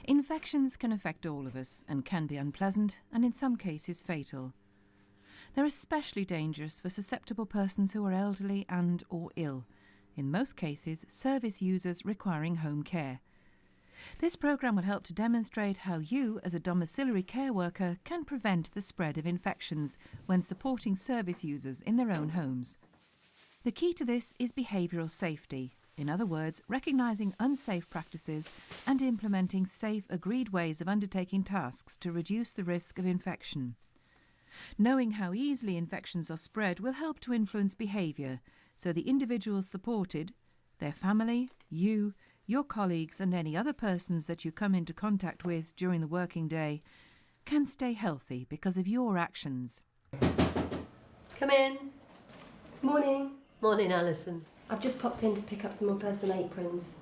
Infections can affect all of us and can be unpleasant and in some cases fatal. They're especially dangerous for susceptible persons who are elderly and or ill, in most cases service users requiring home care. This programme will help to demonstrate how you, as a domiciliary care worker, can prevent the spread of infections when supporting service users in their own homes. The key to this is behavioural safety. In other words, recognising unsafe practices and implementing safe, agreed ways of undertaking tasks to reduce the risk of infection. Knowing how easily infections are spread will help to influence behaviour, so the individuals supported, their family, you, your colleagues and any other persons that you come into contact with during the working day can stay healthy because of your actions. Come in. Morning. Morning, Alison. I've just popped in to pick up some more personal aprons.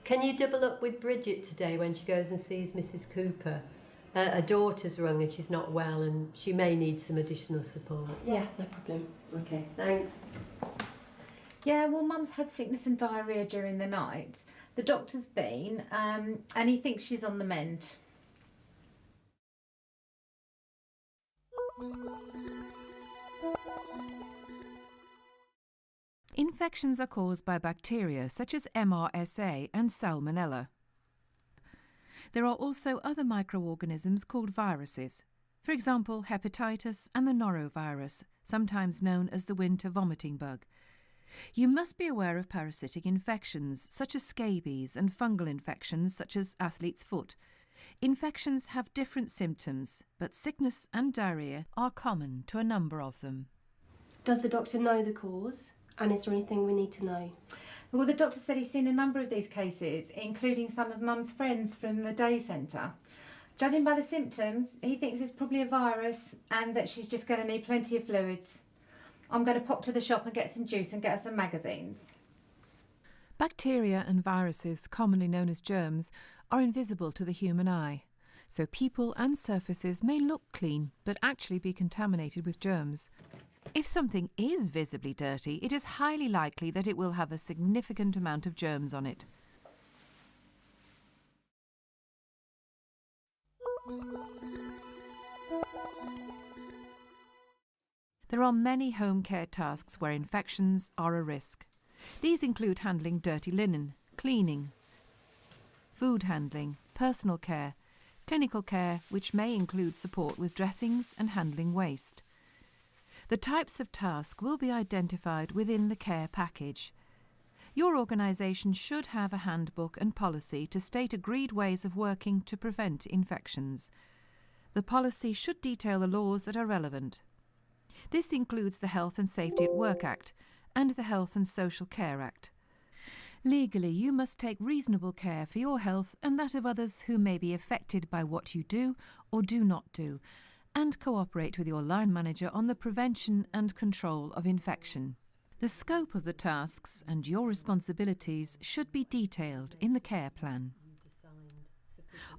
Can you double up with Bridget today when she goes and sees Mrs. Cooper? Her daughter's rung and she's not well and she may need some additional support. Yeah, no problem. Okay, thanks. Yeah, well, Mum's had sickness and diarrhoea during the night. The doctor's been, and he thinks she's on the mend. Infections are caused by bacteria such as MRSA and Salmonella. There are also other microorganisms called viruses, for example hepatitis and the norovirus, sometimes known as the winter vomiting bug. You must be aware of parasitic infections such as scabies and fungal infections such as athlete's foot. Infections have different symptoms, but sickness and diarrhoea are common to a number of them. Does the doctor know the cause? And is there anything we need to know? Well, the doctor said he's seen a number of these cases, including some of Mum's friends from the day centre. Judging by the symptoms, he thinks it's probably a virus and that she's just going to need plenty of fluids. I'm going to pop to the shop and get some juice and get her some magazines. Bacteria and viruses, commonly known as germs, are invisible to the human eye. So people and surfaces may look clean but actually be contaminated with germs. If something is visibly dirty, it is highly likely that it will have a significant amount of germs on it. There are many home care tasks where infections are a risk. These include handling dirty linen, cleaning, food handling, personal care, clinical care, which may include support with dressings and handling waste. The types of task will be identified within the care package. Your organisation should have a handbook and policy to state agreed ways of working to prevent infections. The policy should detail the laws that are relevant. This includes the Health and Safety at Work Act and the Health and Social Care Act. Legally, you must take reasonable care for your health and that of others who may be affected by what you do or do not do, and cooperate with your line manager on the prevention and control of infection. The scope of the tasks and your responsibilities should be detailed in the care plan.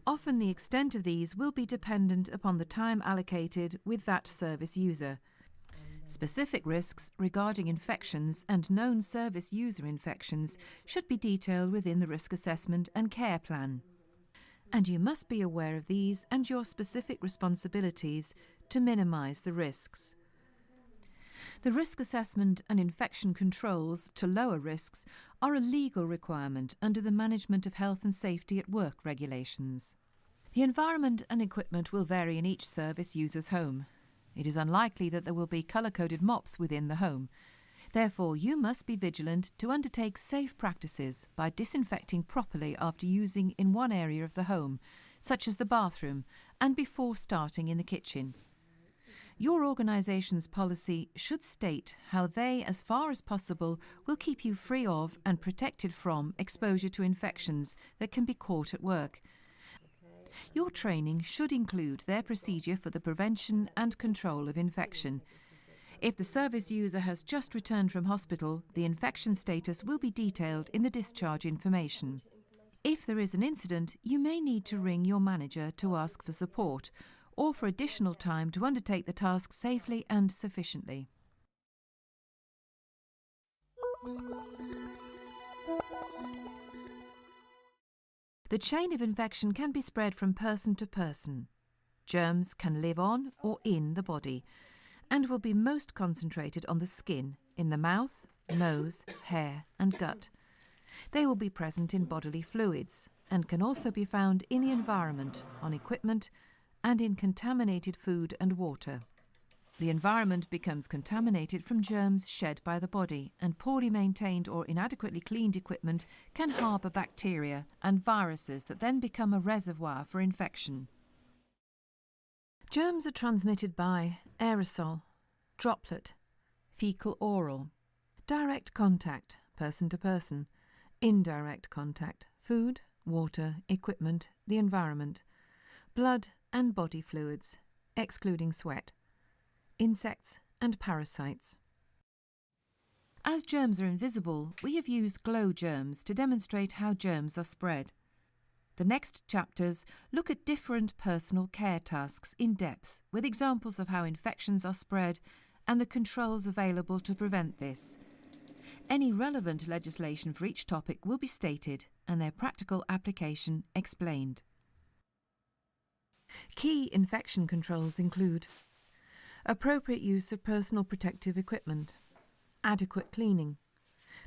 Often the extent of these will be dependent upon the time allocated with that service user. Specific risks regarding infections and known service user infections should be detailed within the risk assessment and care plan. And you must be aware of these and your specific responsibilities to minimise the risks. The risk assessment and infection controls to lower risks are a legal requirement under the Management of Health and Safety at Work regulations. The environment and equipment will vary in each service user's home. It is unlikely that there will be colour-coded mops within the home. Therefore, you must be vigilant to undertake safe practices by disinfecting properly after using in one area of the home, such as the bathroom, and before starting in the kitchen. Your organisation's policy should state how they, as far as possible, will keep you free of and protected from exposure to infections that can be caught at work. Your training should include their procedure for the prevention and control of infection. If the service user has just returned from hospital, the infection status will be detailed in the discharge information. If there is an incident, you may need to ring your manager to ask for support or for additional time to undertake the task safely and sufficiently. The chain of infection can be spread from person to person. Germs can live on or in the body and will be most concentrated on the skin, in the mouth, nose, hair and gut. They will be present in bodily fluids and can also be found in the environment, on equipment and in contaminated food and water. The environment becomes contaminated from germs shed by the body, and poorly maintained or inadequately cleaned equipment can harbour bacteria and viruses that then become a reservoir for infection. Germs are transmitted by aerosol, droplet, fecal-oral, direct contact, person to person, indirect contact, food, water, equipment, the environment, blood and body fluids, excluding sweat, insects and parasites. As germs are invisible, we have used glow germs to demonstrate how germs are spread. The next chapters look at different personal care tasks in depth, with examples of how infections are spread and the controls available to prevent this. Any relevant legislation for each topic will be stated and their practical application explained. Key infection controls include appropriate use of personal protective equipment, adequate cleaning,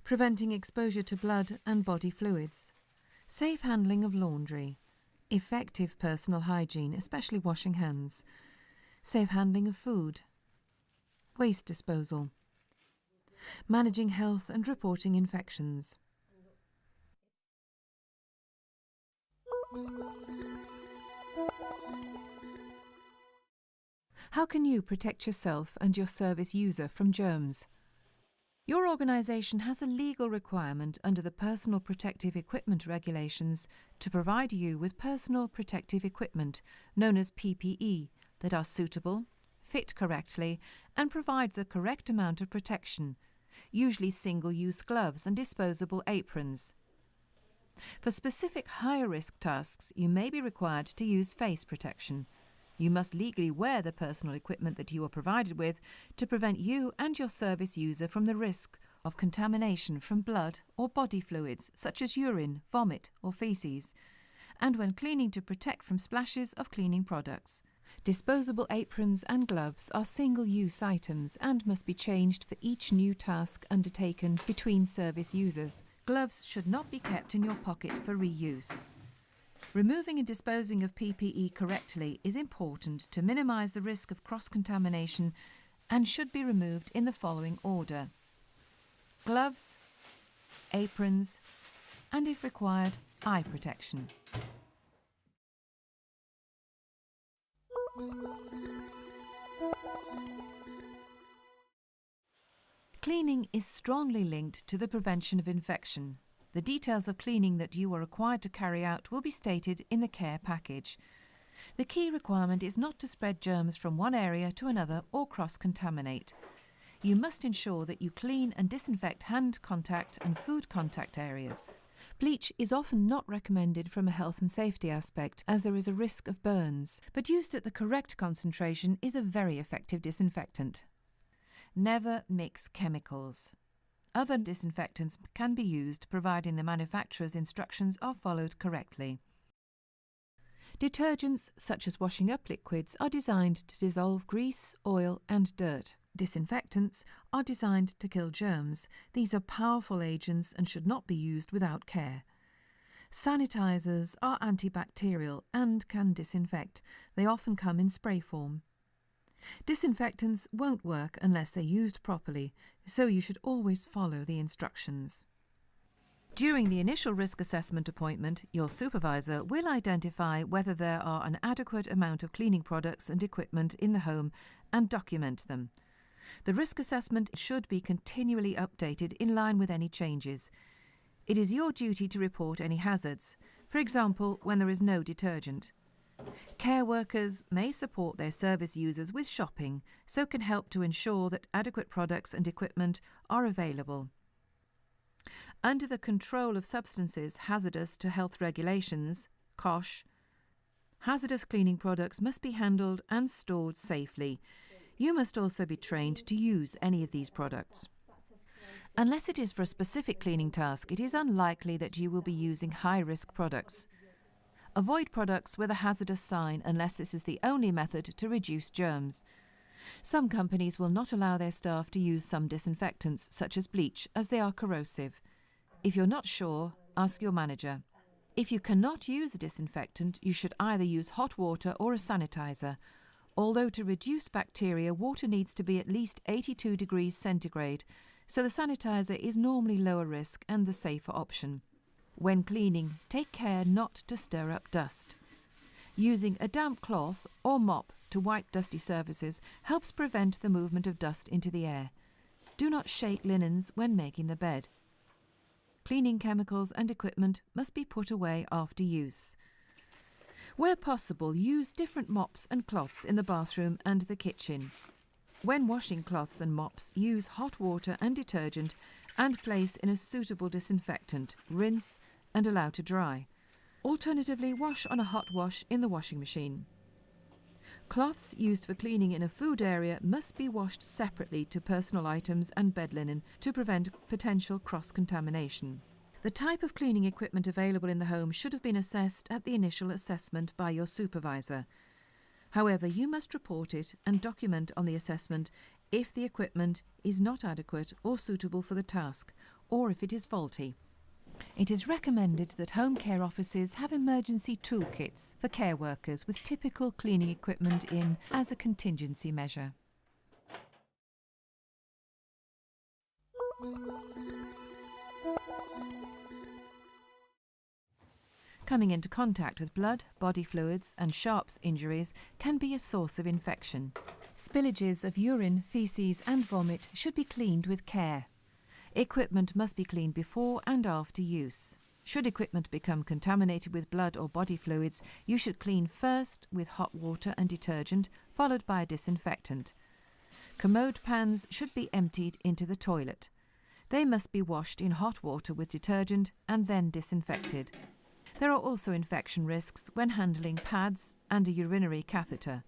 preventing exposure to blood and body fluids, safe handling of laundry, effective personal hygiene, especially washing hands, safe handling of food, waste disposal, managing health and reporting infections. How can you protect yourself and your service user from germs? Your organisation has a legal requirement under the Personal Protective Equipment Regulations to provide you with personal protective equipment, known as PPE, that are suitable, fit correctly, and provide the correct amount of protection, usually single-use gloves and disposable aprons. For specific higher-risk tasks, you may be required to use face protection. You must legally wear the personal equipment that you are provided with to prevent you and your service user from the risk of contamination from blood or body fluids such as urine, vomit or faeces, and when cleaning to protect from splashes of cleaning products. Disposable aprons and gloves are single-use items and must be changed for each new task undertaken between service users. Gloves should not be kept in your pocket for reuse. Removing and disposing of PPE correctly is important to minimise the risk of cross-contamination and should be removed in the following order: gloves, aprons, and if required, eye protection. Cleaning is strongly linked to the prevention of infection. The details of cleaning that you are required to carry out will be stated in the care package. The key requirement is not to spread germs from one area to another or cross-contaminate. You must ensure that you clean and disinfect hand contact and food contact areas. Bleach is often not recommended from a health and safety aspect as there is a risk of burns, but used at the correct concentration is a very effective disinfectant. Never mix chemicals. Other disinfectants can be used providing the manufacturer's instructions are followed correctly. Detergents such as washing up liquids are designed to dissolve grease, oil and dirt. Disinfectants are designed to kill germs. These are powerful agents and should not be used without care. Sanitizers are antibacterial and can disinfect. They often come in spray form. Disinfectants won't work unless they're used properly, so you should always follow the instructions. During the initial risk assessment appointment, your supervisor will identify whether there are an adequate amount of cleaning products and equipment in the home and document them. The risk assessment should be continually updated in line with any changes. It is your duty to report any hazards, for example, when there is no detergent. Care workers may support their service users with shopping, so can help to ensure that adequate products and equipment are available. Under the Control of Substances Hazardous to Health Regulations, COSH, hazardous cleaning products must be handled and stored safely. You must also be trained to use any of these products. Unless it is for a specific cleaning task, it is unlikely that you will be using high-risk products. Avoid products with a hazardous sign unless this is the only method to reduce germs. Some companies will not allow their staff to use some disinfectants, such as bleach, as they are corrosive. If you're not sure, ask your manager. If you cannot use a disinfectant, you should either use hot water or a sanitizer. Although to reduce bacteria, water needs to be at least 82 degrees centigrade, so the sanitizer is normally lower risk and the safer option. When cleaning, take care not to stir up dust. Using a damp cloth or mop to wipe dusty surfaces helps prevent the movement of dust into the air. Do not shake linens when making the bed. Cleaning chemicals and equipment must be put away after use. Where possible, use different mops and cloths in the bathroom and the kitchen. When washing cloths and mops, use hot water and detergent and place in a suitable disinfectant, rinse and allow to dry. Alternatively, wash on a hot wash in the washing machine. Cloths used for cleaning in a food area must be washed separately to personal items and bed linen to prevent potential cross-contamination. The type of cleaning equipment available in the home should have been assessed at the initial assessment by your supervisor. However, you must report it and document on the assessment if the equipment is not adequate or suitable for the task, or if it is faulty. It is recommended that home care offices have emergency toolkits for care workers with typical cleaning equipment in as a contingency measure. Coming into contact with blood, body fluids and sharps injuries can be a source of infection. Spillages of urine, faeces and vomit should be cleaned with care. Equipment must be cleaned before and after use. Should equipment become contaminated with blood or body fluids, you should clean first with hot water and detergent, followed by a disinfectant. Commode pans should be emptied into the toilet. They must be washed in hot water with detergent and then disinfected. There are also infection risks when handling pads and a urinary catheter,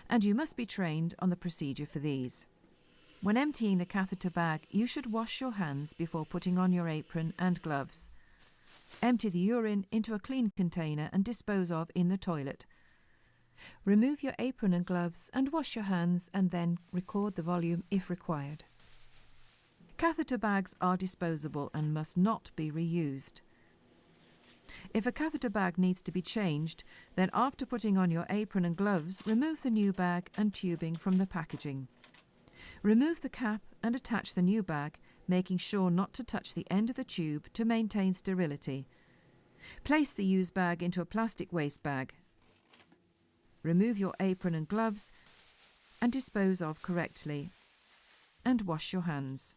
and you must be trained on the procedure for these. When emptying the catheter bag, you should wash your hands before putting on your apron and gloves. Empty the urine into a clean container and dispose of in the toilet. Remove your apron and gloves and wash your hands and then record the volume if required. Catheter bags are disposable and must not be reused. If a catheter bag needs to be changed, then after putting on your apron and gloves, remove the new bag and tubing from the packaging. Remove the cap and attach the new bag, making sure not to touch the end of the tube to maintain sterility. Place the used bag into a plastic waste bag. Remove your apron and gloves and dispose of correctly. And wash your hands.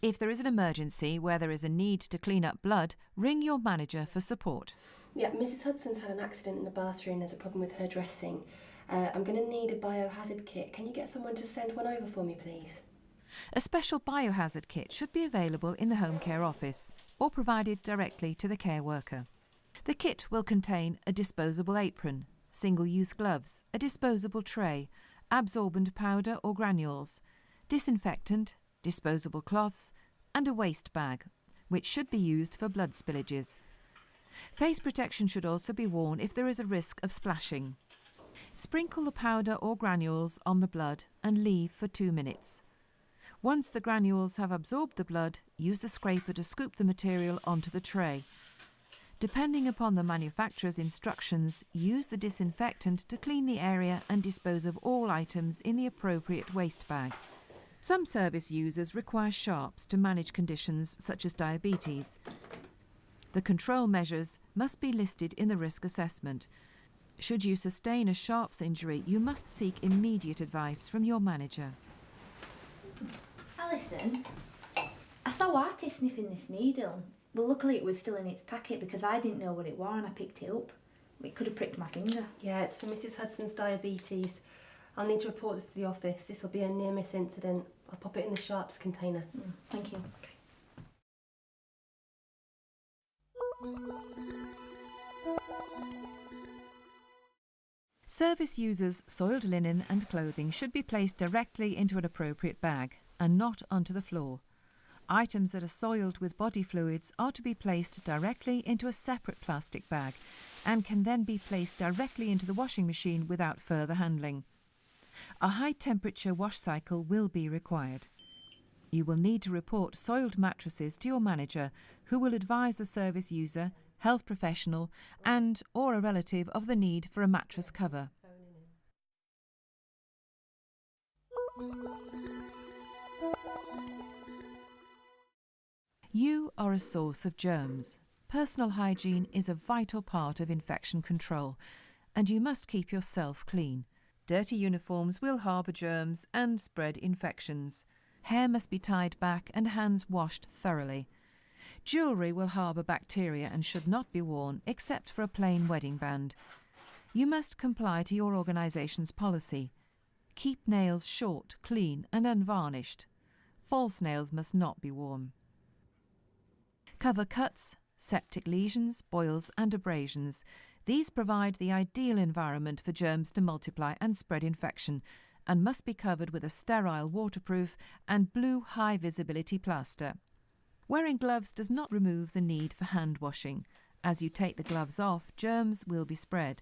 If there is an emergency where there is a need to clean up blood, ring your manager for support. Yeah, Mrs. Hudson's had an accident in the bathroom. There's a problem with her dressing. I'm going to need a biohazard kit. Can you get someone to send one over for me, please? A special biohazard kit should be available in the home care office or provided directly to the care worker. The kit will contain a disposable apron, single-use gloves, a disposable tray, absorbent powder or granules, disinfectant, disposable cloths, and a waste bag, which should be used for blood spillages. Face protection should also be worn if there is a risk of splashing. Sprinkle the powder or granules on the blood and leave for 2 minutes. Once the granules have absorbed the blood, use the scraper to scoop the material onto the tray. Depending upon the manufacturer's instructions, use the disinfectant to clean the area and dispose of all items in the appropriate waste bag. Some service users require sharps to manage conditions such as diabetes. The control measures must be listed in the risk assessment. Should you sustain a sharps injury, you must seek immediate advice from your manager. Alison, I saw Artie sniffing this needle. Well, luckily it was still in its packet because I didn't know what it was and I picked it up. It could have pricked my finger. Yeah, it's for Mrs. Hudson's diabetes. I'll need to report this to the office. This will be a near-miss incident. I'll pop it in the sharps container. Thank you. Service users' soiled linen and clothing should be placed directly into an appropriate bag and not onto the floor. Items that are soiled with body fluids are to be placed directly into a separate plastic bag and can then be placed directly into the washing machine without further handling. A high-temperature wash cycle will be required. You will need to report soiled mattresses to your manager, who will advise the service user, health professional and/or a relative of the need for a mattress cover. You are a source of germs. Personal hygiene is a vital part of infection control, and you must keep yourself clean. Dirty uniforms will harbour germs and spread infections. Hair must be tied back and hands washed thoroughly. Jewellery will harbour bacteria and should not be worn except for a plain wedding band. You must comply to your organisation's policy. Keep nails short, clean and unvarnished. False nails must not be worn. Cover cuts, septic lesions, boils and abrasions. These provide the ideal environment for germs to multiply and spread infection, and must be covered with a sterile, waterproof and blue high-visibility plaster. Wearing gloves does not remove the need for hand washing. As you take the gloves off, germs will be spread.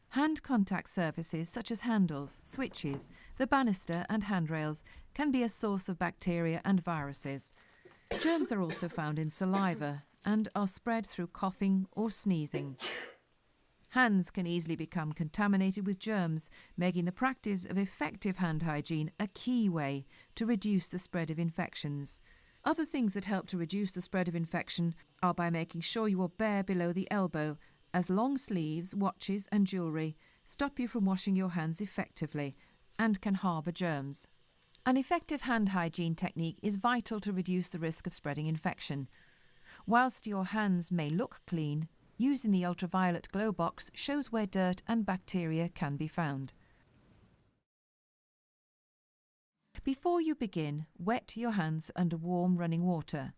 Hand contact surfaces such as handles, switches, the banister and handrails can be a source of bacteria and viruses. Germs are also found in saliva and are spread through coughing or sneezing. Hands can easily become contaminated with germs, making the practice of effective hand hygiene a key way to reduce the spread of infections. Other things that help to reduce the spread of infection are by making sure you are bare below the elbow, as long sleeves, watches and jewellery stop you from washing your hands effectively and can harbour germs. An effective hand hygiene technique is vital to reduce the risk of spreading infection. Whilst your hands may look clean, using the ultraviolet glow box shows where dirt and bacteria can be found. Before you begin, wet your hands under warm running water.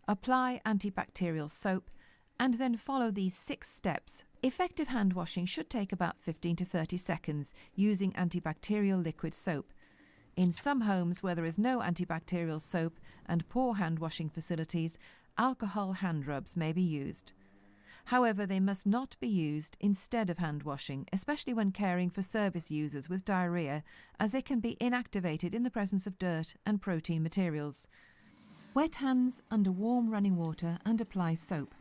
Apply antibacterial soap and then follow these 6 steps. Effective hand washing should take about 15 to 30 seconds using antibacterial liquid soap. In some homes where there is no antibacterial soap and poor hand washing facilities, alcohol hand rubs may be used. However, they must not be used instead of hand washing, especially when caring for service users with diarrhoea, as they can be inactivated in the presence of dirt and protein materials. Wet hands under warm running water and apply soap.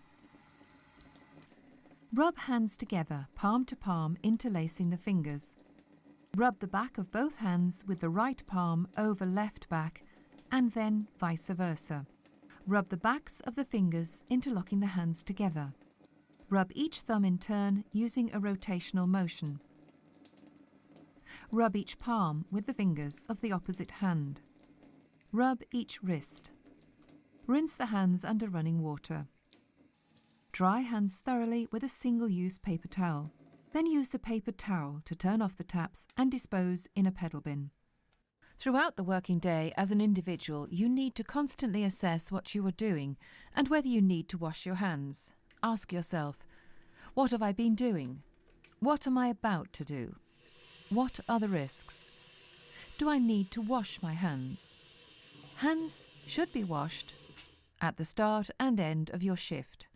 Rub hands together, palm to palm, interlacing the fingers. Rub the back of both hands with the right palm over left back and then vice versa. Rub the backs of the fingers, interlocking the hands together. Rub each thumb in turn using a rotational motion. Rub each palm with the fingers of the opposite hand. Rub each wrist. Rinse the hands under running water. Dry hands thoroughly with a single-use paper towel. Then use the paper towel to turn off the taps and dispose in a pedal bin. Throughout the working day, as an individual, you need to constantly assess what you are doing and whether you need to wash your hands. Ask yourself, what have I been doing? What am I about to do? What are the risks? Do I need to wash my hands? Hands should be washed at the start and end of your shift,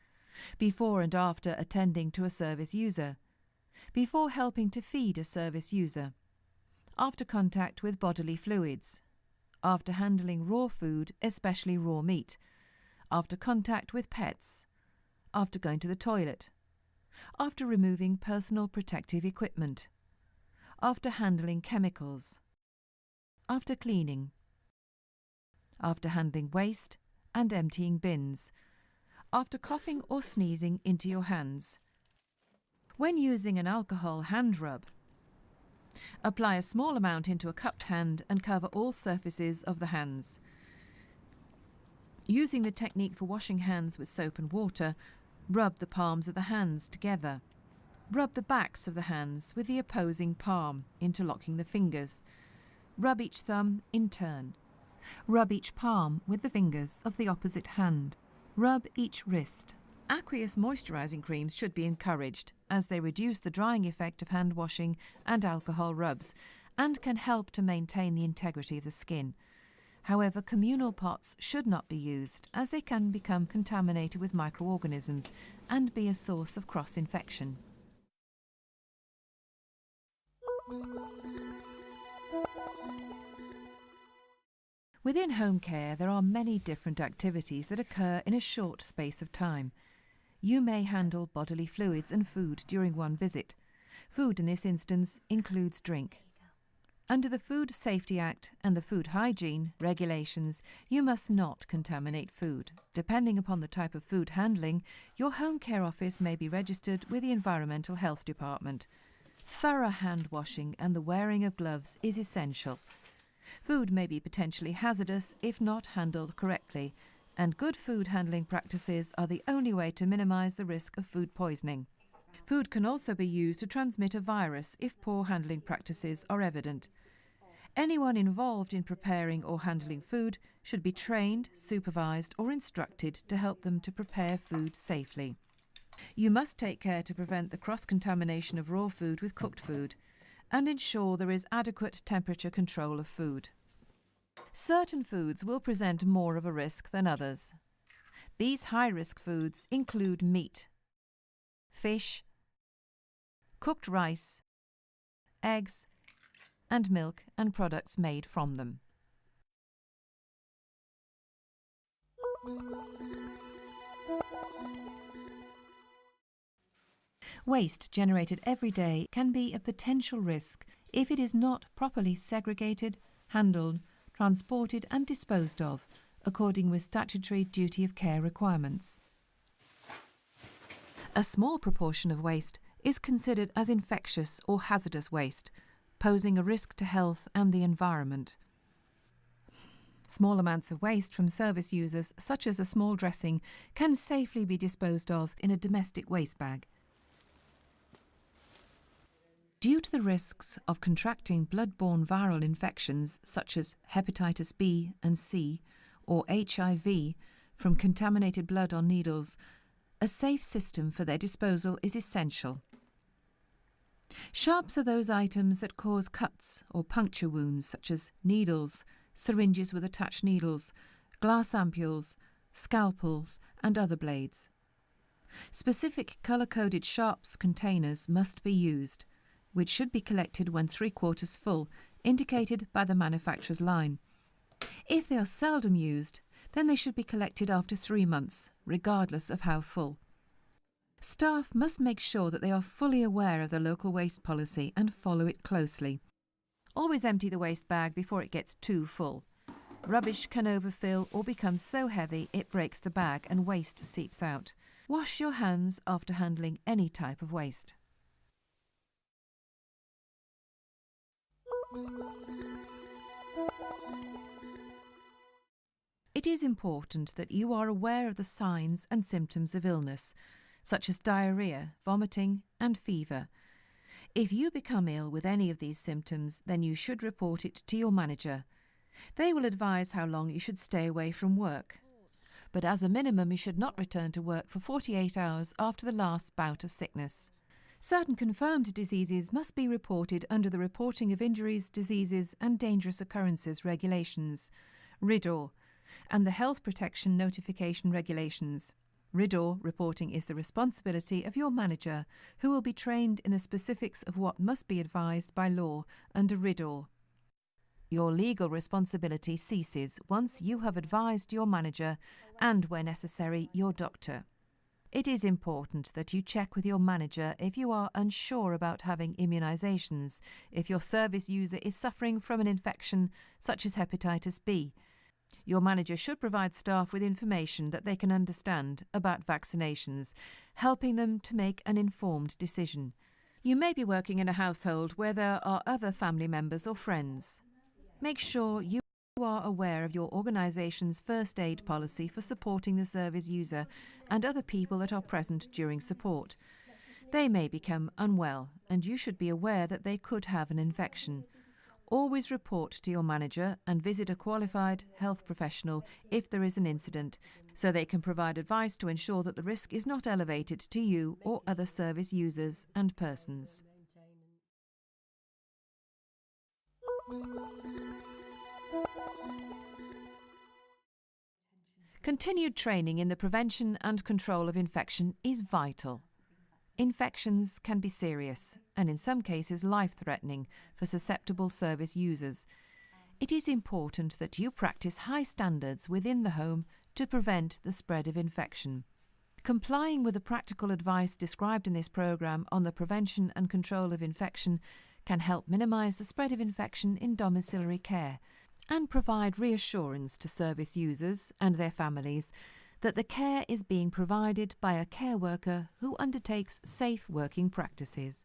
before and after attending to a service user, before helping to feed a service user, after contact with bodily fluids, after handling raw food, especially raw meat, after contact with pets, after going to the toilet, after removing personal protective equipment, after handling chemicals, after cleaning, after handling waste and emptying bins, after coughing or sneezing into your hands. When using an alcohol hand rub, apply a small amount into a cupped hand and cover all surfaces of the hands. Using the technique for washing hands with soap and water, rub the palms of the hands together. Rub the backs of the hands with the opposing palm, interlocking the fingers. Rub each thumb in turn. Rub each palm with the fingers of the opposite hand. Rub each wrist. Aqueous moisturising creams should be encouraged, as they reduce the drying effect of hand washing and alcohol rubs and can help to maintain the integrity of the skin. However, communal pots should not be used as they can become contaminated with microorganisms and be a source of cross-infection. Within home care, there are many different activities that occur in a short space of time. You may handle bodily fluids and food during one visit. Food in this instance includes drink. Under the Food Safety Act and the Food Hygiene regulations, you must not contaminate food. Depending upon the type of food handling, your home care office may be registered with the Environmental Health Department. Thorough hand washing and the wearing of gloves is essential. Food may be potentially hazardous if not handled correctly, and good food handling practices are the only way to minimise the risk of food poisoning. Food can also be used to transmit a virus if poor handling practices are evident. Anyone involved in preparing or handling food should be trained, supervised or instructed to help them to prepare food safely. You must take care to prevent the cross-contamination of raw food with cooked food and ensure there is adequate temperature control of food. Certain foods will present more of a risk than others. These high-risk foods include meat, fish, cooked rice, eggs, and milk and products made from them. Waste generated every day can be a potential risk if it is not properly segregated, handled, transported and disposed of, according with statutory duty of care requirements. A small proportion of waste is considered as infectious or hazardous waste, posing a risk to health and the environment. Small amounts of waste from service users, such as a small dressing, can safely be disposed of in a domestic waste bag. Due to the risks of contracting blood-borne viral infections such as hepatitis B and C or HIV from contaminated blood on needles, a safe system for their disposal is essential. Sharps are those items that cause cuts or puncture wounds such as needles, syringes with attached needles, glass ampules, scalpels and other blades. Specific colour-coded sharps containers must be used, which should be collected when 3/4 full, indicated by the manufacturer's line. If they are seldom used, then they should be collected after 3 months, regardless of how full. Staff must make sure that they are fully aware of the local waste policy and follow it closely. Always empty the waste bag before it gets too full. Rubbish can overfill or become so heavy it breaks the bag and waste seeps out. Wash your hands after handling any type of waste. It is important that you are aware of the signs and symptoms of illness, such as diarrhea, vomiting and fever. If you become ill with any of these symptoms, then you should report it to your manager. They will advise how long you should stay away from work. But as a minimum, you should not return to work for 48 hours after the last bout of sickness. Certain confirmed diseases must be reported under the Reporting of Injuries, Diseases and Dangerous Occurrences Regulations, RIDOR, and the Health Protection Notification Regulations. RIDOR reporting is the responsibility of your manager, who will be trained in the specifics of what must be advised by law under RIDOR. Your legal responsibility ceases once you have advised your manager and, where necessary, your doctor. It is important that you check with your manager if you are unsure about having immunisations, if your service user is suffering from an infection such as hepatitis B. Your manager should provide staff with information that they can understand about vaccinations, helping them to make an informed decision. You may be working in a household where there are other family members or friends. Make sure you are aware of your organisation's first aid policy for supporting the service user and other people that are present during support. They may become unwell, and you should be aware that they could have an infection. Always report to your manager and visit a qualified health professional if there is an incident, so they can provide advice to ensure that the risk is not elevated to you or other service users and persons. Continued training in the prevention and control of infection is vital. Infections can be serious and in some cases life-threatening for susceptible service users. It is important that you practice high standards within the home to prevent the spread of infection. Complying with the practical advice described in this programme on the prevention and control of infection can help minimise the spread of infection in domiciliary care and provide reassurance to service users and their families that the care is being provided by a care worker who undertakes safe working practices.